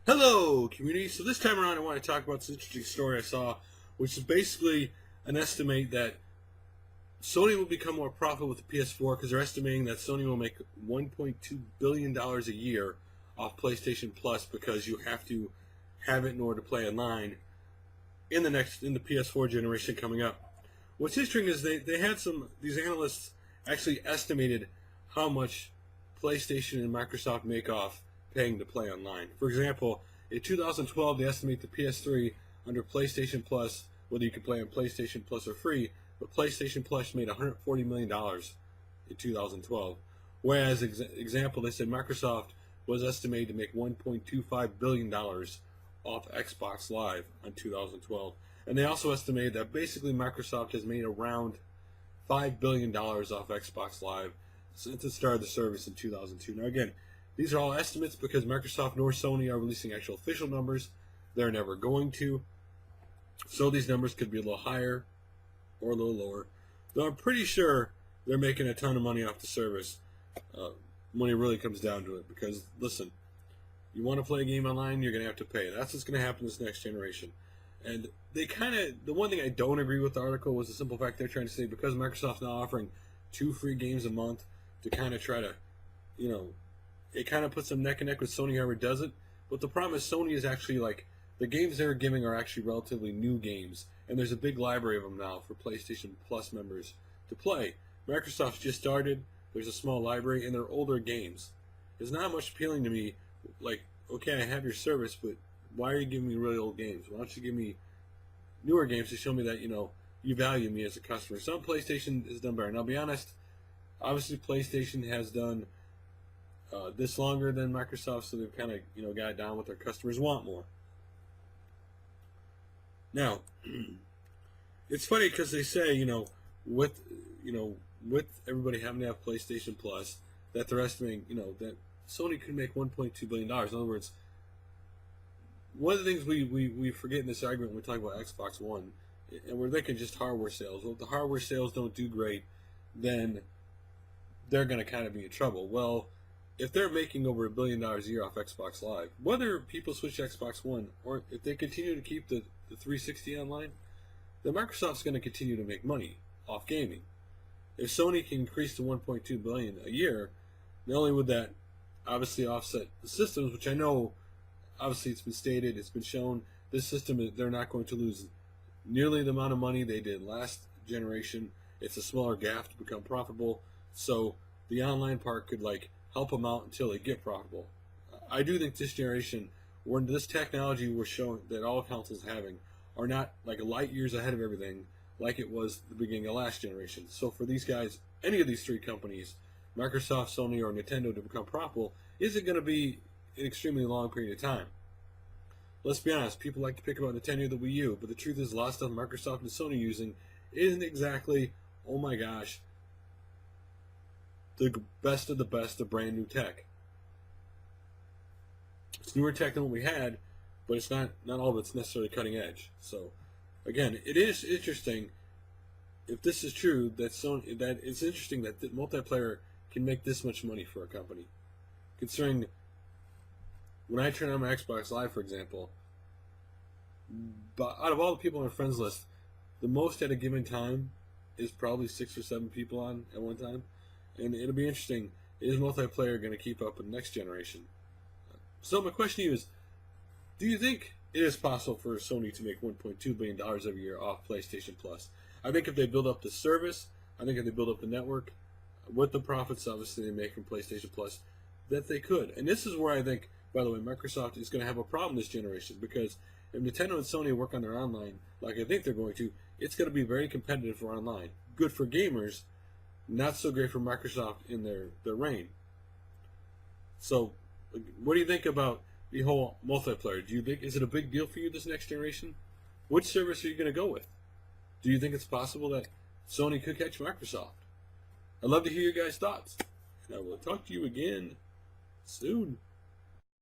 Hello, community. So this time around, I want to talk about this interesting story I saw, which is basically an estimate that Sony will become more profitable with the PS4 because they're estimating that Sony will make $1.2 billion a year off PlayStation Plus because you have to have it in order to play online in the PS4 generation coming up. What's interesting is they had these analysts actually estimated how much PlayStation and Microsoft make off paying to play online. For example, in 2012 they estimate the PS3 under PlayStation Plus, whether you can play on PlayStation Plus or free, but PlayStation Plus made $140 million in 2012. Whereas, example, they said Microsoft was estimated to make $1.25 billion off Xbox Live in 2012. And they also estimated that basically Microsoft has made around $5 billion off Xbox Live since it started the service in 2002. Now, again, these are all estimates because Microsoft nor Sony are releasing actual official numbers. They're never going to. So these numbers could be a little higher or a little lower. Though I'm pretty sure they're making a ton of money off the service when it really comes down to it. Because, listen, you want to play a game online, you're going to have to pay. That's what's going to happen this next generation. And the one thing I don't agree with the article was the simple fact they're trying to say because Microsoft's now offering 2 free games a month to kind of try to, it kind of puts them neck and neck with Sony, however does it. But the problem is Sony is actually the games they're giving are actually relatively new games. And there's a big library of them now for PlayStation Plus members to play. Microsoft's just started. There's a small library, and they're older games. It's not much appealing to me. Okay, I have your service, but why are you giving me really old games? Why don't you give me newer games to show me that, you value me as a customer? Some PlayStation has done better. And I'll be honest, obviously PlayStation has done this longer than Microsoft, so they've kind of, got it down what their customers want more. Now, it's funny because they say, with everybody having to have PlayStation Plus, that they're estimating, that Sony could make $1.2 billion. In other words, one of the things we forget in this argument when we talk about Xbox One, and we're thinking just hardware sales. Well, if the hardware sales don't do great, then they're going to kind of be in trouble. Well, if they're making over $1 billion a year off Xbox Live, whether people switch to Xbox One or if they continue to keep the 360 online, then Microsoft's going to continue to make money off gaming. If Sony can increase to $1.2 billion a year, not only would that obviously offset the systems, which I know obviously it's been stated, it's been shown, this system, they're not going to lose nearly the amount of money they did last generation. It's a smaller gap to become profitable, so the online part could help them out until they get profitable. I do think this generation, when this technology we're showing that all consoles having, are not light years ahead of everything like it was the beginning of last generation. So for these guys, any of these 3 companies, Microsoft, Sony, or Nintendo, to become profitable, is it going to be an extremely long period of time? Let's be honest, people like to pick about the tenure of the Wii U, but the truth is a lot of stuff Microsoft and Sony using isn't exactly, oh my gosh, the best of the best of brand new tech. It's newer tech than what we had, but it's not all of it's necessarily cutting edge. So, again, it is interesting if this is true that it's interesting that the multiplayer can make this much money for a company, considering when I turn on my Xbox Live, for example, but out of all the people on my friends list, the most at a given time is probably 6 or 7 people on at one time. And it'll be interesting, is multiplayer going to keep up with the next generation? So my question to you is, do you think it is possible for Sony to make $1.2 billion every year off PlayStation Plus? I think if they build up the service, I think if they build up the network, with the profits obviously they make from PlayStation Plus, that they could. And this is where I think, by the way, Microsoft is going to have a problem this generation, because if Nintendo and Sony work on their online, like I think they're going to, it's going to be very competitive for online. Good for gamers, not so great for Microsoft in their reign. So, what do you think about the whole multiplayer? Do you think, is it a big deal for you this next generation? Which service are you going to go with? Do you think it's possible that Sony could catch Microsoft? I'd love to hear your guys' thoughts. And I will talk to you again soon.